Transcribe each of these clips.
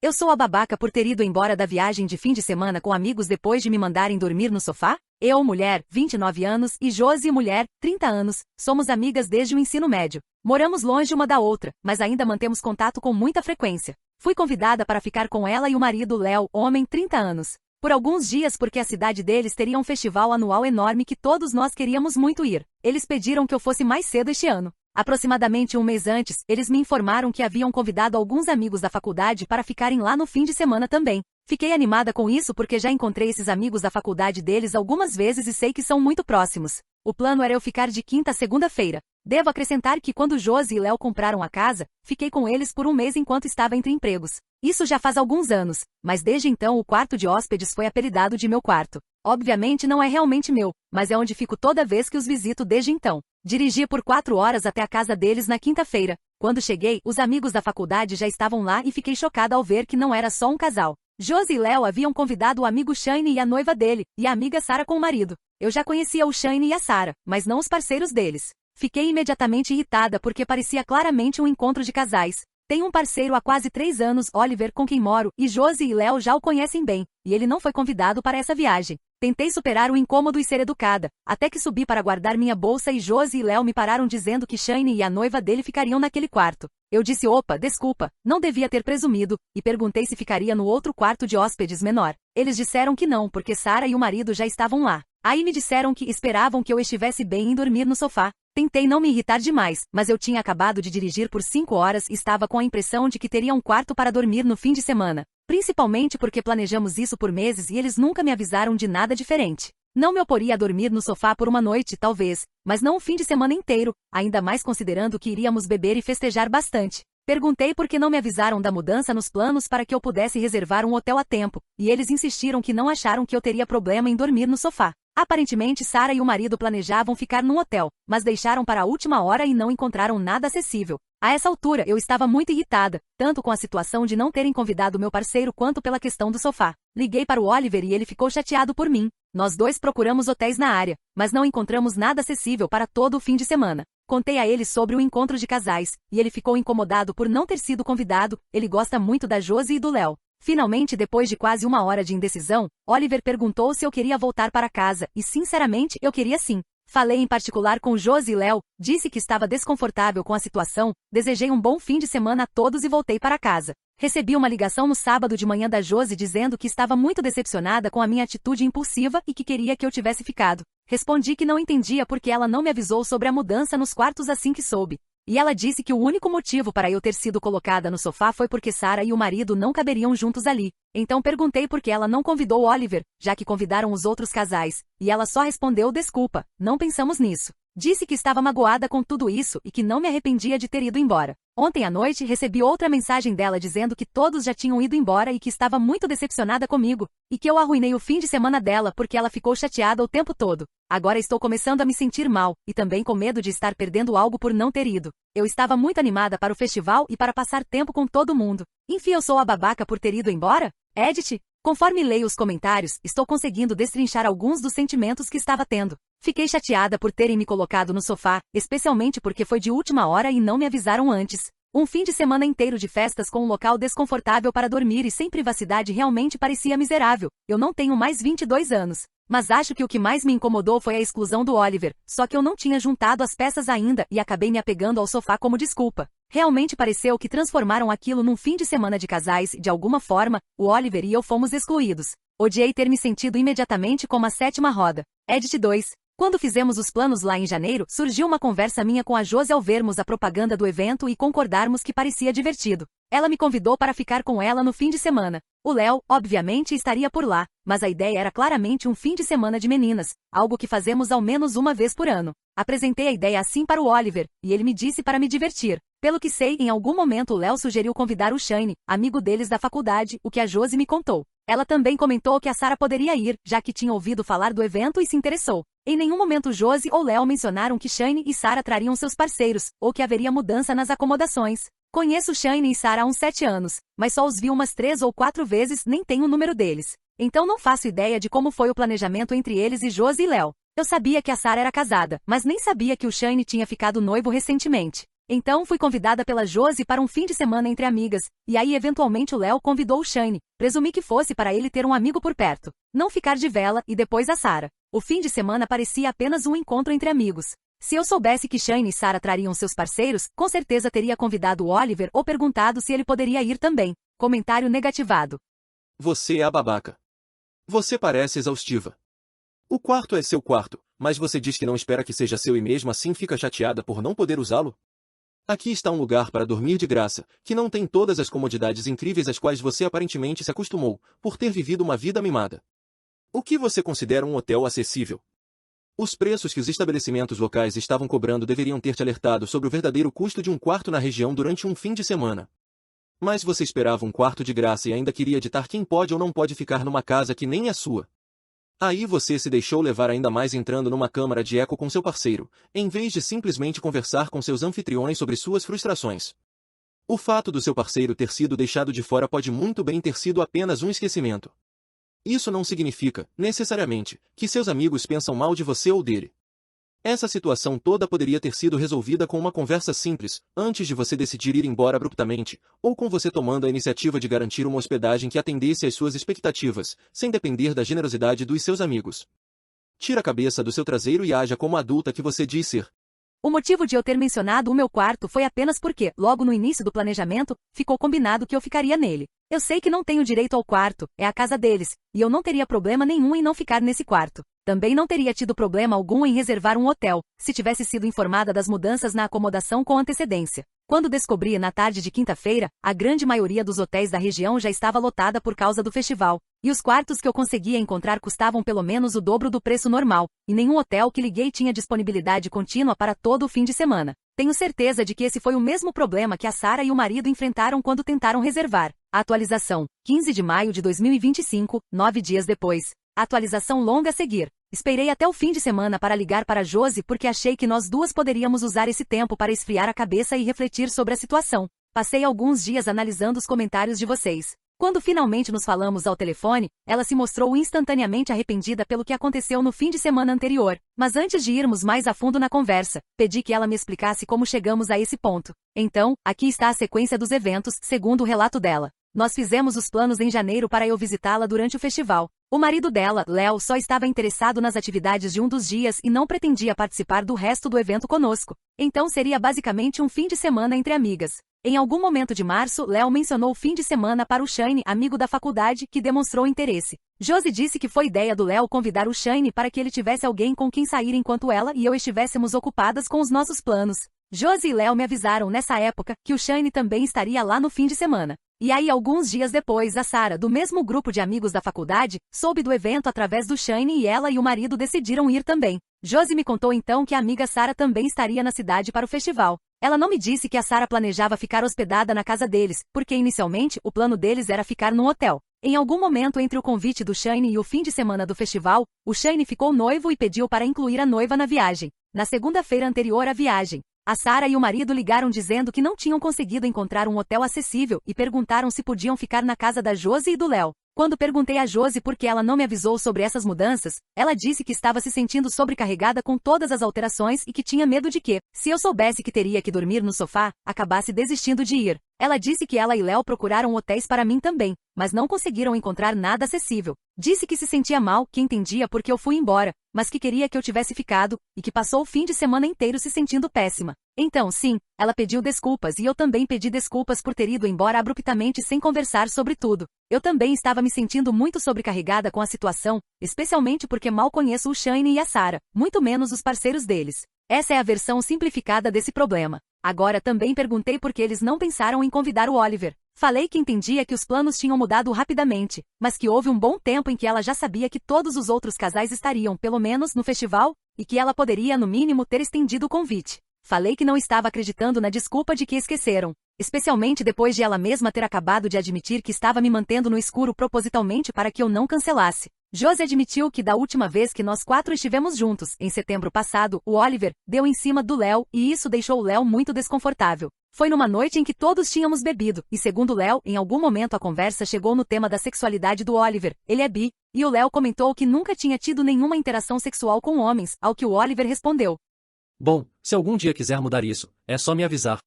Eu sou a babaca por ter ido embora da viagem de fim de semana com amigos depois de me mandarem dormir no sofá? Eu, mulher, 29 anos, e Josi, mulher, 30 anos, somos amigas desde o ensino médio. Moramos longe uma da outra, mas ainda mantemos contato com muita frequência. Fui convidada para ficar com ela e o marido Léo, homem, 30 anos. Por alguns dias porque a cidade deles teria um festival anual enorme que todos nós queríamos muito ir. Eles pediram que eu fosse mais cedo este ano. Aproximadamente um mês antes, eles me informaram que haviam convidado alguns amigos da faculdade para ficarem lá no fim de semana também. Fiquei animada com isso porque já encontrei esses amigos da faculdade deles algumas vezes e sei que são muito próximos. O plano era eu ficar de quinta a segunda-feira. Devo acrescentar que quando Josi e Léo compraram a casa, fiquei com eles por um mês enquanto estava entre empregos. Isso já faz alguns anos, mas desde então o quarto de hóspedes foi apelidado de meu quarto. Obviamente não é realmente meu, mas é onde fico toda vez que os visito desde então. Dirigi por 4 horas até a casa deles na quinta-feira. Quando cheguei, os amigos da faculdade já estavam lá e fiquei chocada ao ver que não era só um casal. Josi e Léo haviam convidado o amigo Shane e a noiva dele, e a amiga Sara com o marido. Eu já conhecia o Shane e a Sara, mas não os parceiros deles. Fiquei imediatamente irritada porque parecia claramente um encontro de casais. Tenho um parceiro há quase 3 anos, Oliver, com quem moro, e Josi e Léo já o conhecem bem, e ele não foi convidado para essa viagem. Tentei superar o incômodo e ser educada, até que subi para guardar minha bolsa e Josi e Léo me pararam dizendo que Shane e a noiva dele ficariam naquele quarto. Eu disse opa, desculpa, não devia ter presumido, e perguntei se ficaria no outro quarto de hóspedes menor. Eles disseram que não, porque Sara e o marido já estavam lá. Aí me disseram que esperavam que eu estivesse bem em dormir no sofá. Tentei não me irritar demais, mas eu tinha acabado de dirigir por 5 horas e estava com a impressão de que teria um quarto para dormir no fim de semana. Principalmente porque planejamos isso por meses e eles nunca me avisaram de nada diferente. Não me oporia a dormir no sofá por uma noite, talvez, mas não um fim de semana inteiro, ainda mais considerando que iríamos beber e festejar bastante. Perguntei por que não me avisaram da mudança nos planos para que eu pudesse reservar um hotel a tempo, e eles insistiram que não acharam que eu teria problema em dormir no sofá. Aparentemente Sara e o marido planejavam ficar num hotel, mas deixaram para a última hora e não encontraram nada acessível. A essa altura eu estava muito irritada, tanto com a situação de não terem convidado meu parceiro quanto pela questão do sofá. Liguei para o Oliver e ele ficou chateado por mim. Nós dois procuramos hotéis na área, mas não encontramos nada acessível para todo o fim de semana. Contei a ele sobre o encontro de casais, e ele ficou incomodado por não ter sido convidado. Ele gosta muito da Josi e do Léo. Finalmente, depois de quase 1 hora de indecisão, Oliver perguntou se eu queria voltar para casa, e sinceramente, eu queria sim. Falei em particular com Josi e Léo, disse que estava desconfortável com a situação, desejei um bom fim de semana a todos e voltei para casa. Recebi uma ligação no sábado de manhã da Josi dizendo que estava muito decepcionada com a minha atitude impulsiva e que queria que eu tivesse ficado. Respondi que não entendia porque ela não me avisou sobre a mudança nos quartos assim que soube. E ela disse que o único motivo para eu ter sido colocada no sofá foi porque Sara e o marido não caberiam juntos ali. Então perguntei por que ela não convidou o Oliver, já que convidaram os outros casais, e ela só respondeu desculpa, não pensamos nisso. Disse que estava magoada com tudo isso e que não me arrependia de ter ido embora. Ontem à noite recebi outra mensagem dela dizendo que todos já tinham ido embora e que estava muito decepcionada comigo, e que eu arruinei o fim de semana dela porque ela ficou chateada o tempo todo. Agora estou começando a me sentir mal, e também com medo de estar perdendo algo por não ter ido. Eu estava muito animada para o festival e para passar tempo com todo mundo. Enfim, eu sou a babaca por ter ido embora? Edit? Conforme leio os comentários, estou conseguindo destrinchar alguns dos sentimentos que estava tendo. Fiquei chateada por terem me colocado no sofá, especialmente porque foi de última hora e não me avisaram antes. Um fim de semana inteiro de festas com um local desconfortável para dormir e sem privacidade realmente parecia miserável. Eu não tenho mais 22 anos. Mas acho que o que mais me incomodou foi a exclusão do Oliver, só que eu não tinha juntado as peças ainda e acabei me apegando ao sofá como desculpa. Realmente pareceu que transformaram aquilo num fim de semana de casais e, de alguma forma, o Oliver e eu fomos excluídos. Odiei ter me sentido imediatamente como a 7ª roda. Edit 2. Quando fizemos os planos lá em janeiro, surgiu uma conversa minha com a Josi ao vermos a propaganda do evento e concordarmos que parecia divertido. Ela me convidou para ficar com ela no fim de semana. O Léo, obviamente, estaria por lá, mas a ideia era claramente um fim de semana de meninas, algo que fazemos ao menos uma vez por ano. Apresentei a ideia assim para o Oliver, e ele me disse para me divertir. Pelo que sei, em algum momento o Léo sugeriu convidar o Shane, amigo deles da faculdade, o que a Josi me contou. Ela também comentou que a Sara poderia ir, já que tinha ouvido falar do evento e se interessou. Em nenhum momento Josi ou Léo mencionaram que Shane e Sara trariam seus parceiros, ou que haveria mudança nas acomodações. Conheço Shane e Sara há uns 7 anos, mas só os vi umas 3 ou 4 vezes, nem tenho o número deles. Então não faço ideia de como foi o planejamento entre eles e Josi e Léo. Eu sabia que a Sara era casada, mas nem sabia que o Shane tinha ficado noivo recentemente. Então fui convidada pela Josi para um fim de semana entre amigas, e aí eventualmente o Léo convidou o Shane. Presumi que fosse para ele ter um amigo por perto, não ficar de vela, e depois a Sarah. O fim de semana parecia apenas um encontro entre amigos. Se eu soubesse que Shane e Sarah trariam seus parceiros, com certeza teria convidado o Oliver ou perguntado se ele poderia ir também. Comentário negativado. Você é a babaca. Você parece exaustiva. O quarto é seu quarto, mas você diz que não espera que seja seu e mesmo assim fica chateada por não poder usá-lo? Aqui está um lugar para dormir de graça, que não tem todas as comodidades incríveis às quais você aparentemente se acostumou, por ter vivido uma vida mimada. O que você considera um hotel acessível? Os preços que os estabelecimentos locais estavam cobrando deveriam ter te alertado sobre o verdadeiro custo de um quarto na região durante um fim de semana. Mas você esperava um quarto de graça e ainda queria ditar quem pode ou não pode ficar numa casa que nem é sua. Aí você se deixou levar ainda mais entrando numa câmara de eco com seu parceiro, em vez de simplesmente conversar com seus anfitriões sobre suas frustrações. O fato do seu parceiro ter sido deixado de fora pode muito bem ter sido apenas um esquecimento. Isso não significa, necessariamente, que seus amigos pensam mal de você ou dele. Essa situação toda poderia ter sido resolvida com uma conversa simples, antes de você decidir ir embora abruptamente, ou com você tomando a iniciativa de garantir uma hospedagem que atendesse às suas expectativas, sem depender da generosidade dos seus amigos. Tira a cabeça do seu traseiro e haja como a adulta que você diz ser. O motivo de eu ter mencionado o meu quarto foi apenas porque, logo no início do planejamento, ficou combinado que eu ficaria nele. Eu sei que não tenho direito ao quarto, é a casa deles, e eu não teria problema nenhum em não ficar nesse quarto. Também não teria tido problema algum em reservar um hotel, se tivesse sido informada das mudanças na acomodação com antecedência. Quando descobri na tarde de quinta-feira, a grande maioria dos hotéis da região já estava lotada por causa do festival, e os quartos que eu conseguia encontrar custavam pelo menos o dobro do preço normal, e nenhum hotel que liguei tinha disponibilidade contínua para todo o fim de semana. Tenho certeza de que esse foi o mesmo problema que a Sarah e o marido enfrentaram quando tentaram reservar. Atualização: 15 de maio de 2025, 9 dias depois. Atualização longa a seguir. Esperei até o fim de semana para ligar para Josi porque achei que nós duas poderíamos usar esse tempo para esfriar a cabeça e refletir sobre a situação. Passei alguns dias analisando os comentários de vocês. Quando finalmente nos falamos ao telefone, ela se mostrou instantaneamente arrependida pelo que aconteceu no fim de semana anterior. Mas antes de irmos mais a fundo na conversa, pedi que ela me explicasse como chegamos a esse ponto. Então, aqui está a sequência dos eventos, segundo o relato dela. Nós fizemos os planos em janeiro para eu visitá-la durante o festival. O marido dela, Léo, só estava interessado nas atividades de um dos dias e não pretendia participar do resto do evento conosco. Então seria basicamente um fim de semana entre amigas. Em algum momento de março, Léo mencionou o fim de semana para o Shane, amigo da faculdade, que demonstrou interesse. Josi disse que foi ideia do Léo convidar o Shane para que ele tivesse alguém com quem sair enquanto ela e eu estivéssemos ocupadas com os nossos planos. Josi e Léo me avisaram nessa época que o Shane também estaria lá no fim de semana. E aí alguns dias depois a Sarah, do mesmo grupo de amigos da faculdade, soube do evento através do Shane e ela e o marido decidiram ir também. Josi me contou então que a amiga Sarah também estaria na cidade para o festival. Ela não me disse que a Sarah planejava ficar hospedada na casa deles, porque inicialmente o plano deles era ficar num hotel. Em algum momento entre o convite do Shane e o fim de semana do festival, o Shane ficou noivo e pediu para incluir a noiva na viagem. Na segunda-feira anterior à viagem, a Sarah e o marido ligaram dizendo que não tinham conseguido encontrar um hotel acessível e perguntaram se podiam ficar na casa da Josi e do Léo. Quando perguntei a Josi por que ela não me avisou sobre essas mudanças, ela disse que estava se sentindo sobrecarregada com todas as alterações e que tinha medo de que, se eu soubesse que teria que dormir no sofá, acabasse desistindo de ir. Ela disse que ela e Léo procuraram hotéis para mim também, mas não conseguiram encontrar nada acessível. Disse que se sentia mal, que entendia porque eu fui embora, mas que queria que eu tivesse ficado, e que passou o fim de semana inteiro se sentindo péssima. Então, sim, ela pediu desculpas e eu também pedi desculpas por ter ido embora abruptamente sem conversar sobre tudo. Eu também estava me sentindo muito sobrecarregada com a situação, especialmente porque mal conheço o Shane e a Sarah, muito menos os parceiros deles. Essa é a versão simplificada desse problema. Agora também perguntei por que eles não pensaram em convidar o Oliver. Falei que entendia que os planos tinham mudado rapidamente, mas que houve um bom tempo em que ela já sabia que todos os outros casais estariam, pelo menos, no festival, e que ela poderia, no mínimo, ter estendido o convite. Falei que não estava acreditando na desculpa de que esqueceram, especialmente depois de ela mesma ter acabado de admitir que estava me mantendo no escuro propositalmente para que eu não cancelasse. Josi admitiu que da última vez que nós quatro estivemos juntos, em setembro passado, o Oliver deu em cima do Léo e isso deixou o Léo muito desconfortável. Foi numa noite em que todos tínhamos bebido, e segundo Léo, em algum momento a conversa chegou no tema da sexualidade do Oliver, ele é bi, e o Léo comentou que nunca tinha tido nenhuma interação sexual com homens, ao que o Oliver respondeu: Bom, se algum dia quiser mudar isso, é só me avisar.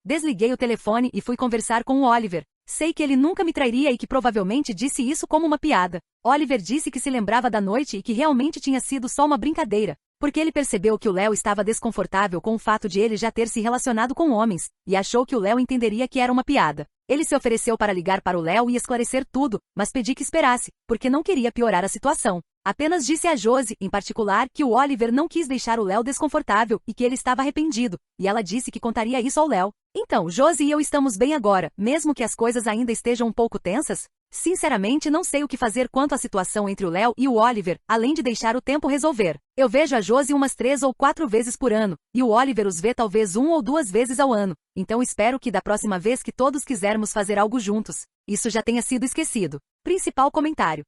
Desliguei o telefone e fui conversar com o Oliver. Sei que ele nunca me trairia e que provavelmente disse isso como uma piada. Oliver disse que se lembrava da noite e que realmente tinha sido só uma brincadeira, porque ele percebeu que o Léo estava desconfortável com o fato de ele já ter se relacionado com homens, e achou que o Léo entenderia que era uma piada. Ele se ofereceu para ligar para o Léo e esclarecer tudo, mas pedi que esperasse, porque não queria piorar a situação. Apenas disse a Josie, em particular, que o Oliver não quis deixar o Léo desconfortável e que ele estava arrependido, e ela disse que contaria isso ao Léo. Então, Josie e eu estamos bem agora, mesmo que as coisas ainda estejam um pouco tensas? Sinceramente não sei o que fazer quanto à situação entre o Léo e o Oliver, além de deixar o tempo resolver. Eu vejo a Josie umas 3 ou 4 vezes por ano, e o Oliver os vê talvez 1 ou 2 vezes ao ano, então espero que da próxima vez que todos quisermos fazer algo juntos, isso já tenha sido esquecido. Principal comentário.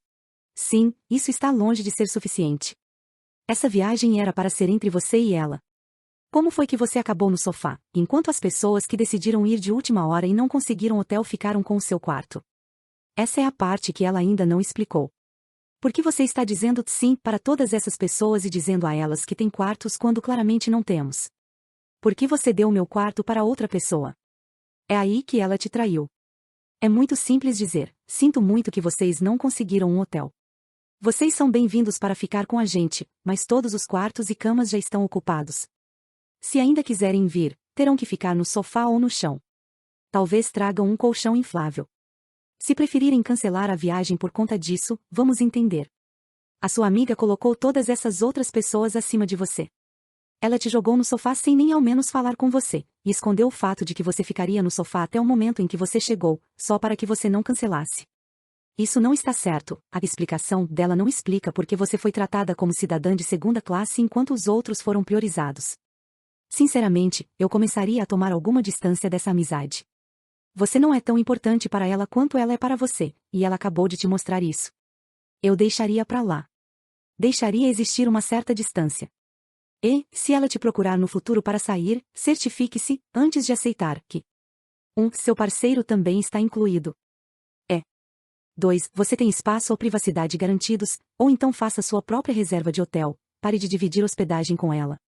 Sim, isso está longe de ser suficiente. Essa viagem era para ser entre você e ela. Como foi que você acabou no sofá, enquanto as pessoas que decidiram ir de última hora e não conseguiram hotel ficaram com o seu quarto? Essa é a parte que ela ainda não explicou. Por que você está dizendo sim para todas essas pessoas e dizendo a elas que tem quartos quando claramente não temos? Por que você deu o meu quarto para outra pessoa? É aí que ela te traiu. É muito simples dizer, sinto muito que vocês não conseguiram um hotel. Vocês são bem-vindos para ficar com a gente, mas todos os quartos e camas já estão ocupados. Se ainda quiserem vir, terão que ficar no sofá ou no chão. Talvez tragam um colchão inflável. Se preferirem cancelar a viagem por conta disso, vamos entender. A sua amiga colocou todas essas outras pessoas acima de você. Ela te jogou no sofá sem nem ao menos falar com você, e escondeu o fato de que você ficaria no sofá até o momento em que você chegou, só para que você não cancelasse. Isso não está certo, a explicação dela não explica porque você foi tratada como cidadã de segunda classe enquanto os outros foram priorizados. Sinceramente, eu começaria a tomar alguma distância dessa amizade. Você não é tão importante para ela quanto ela é para você, e ela acabou de te mostrar isso. Eu deixaria pra lá. Deixaria existir uma certa distância. E, se ela te procurar no futuro para sair, certifique-se, antes de aceitar, que seu parceiro também está incluído. 2. Você tem espaço ou privacidade garantidos, ou então faça sua própria reserva de hotel, pare de dividir hospedagem com ela.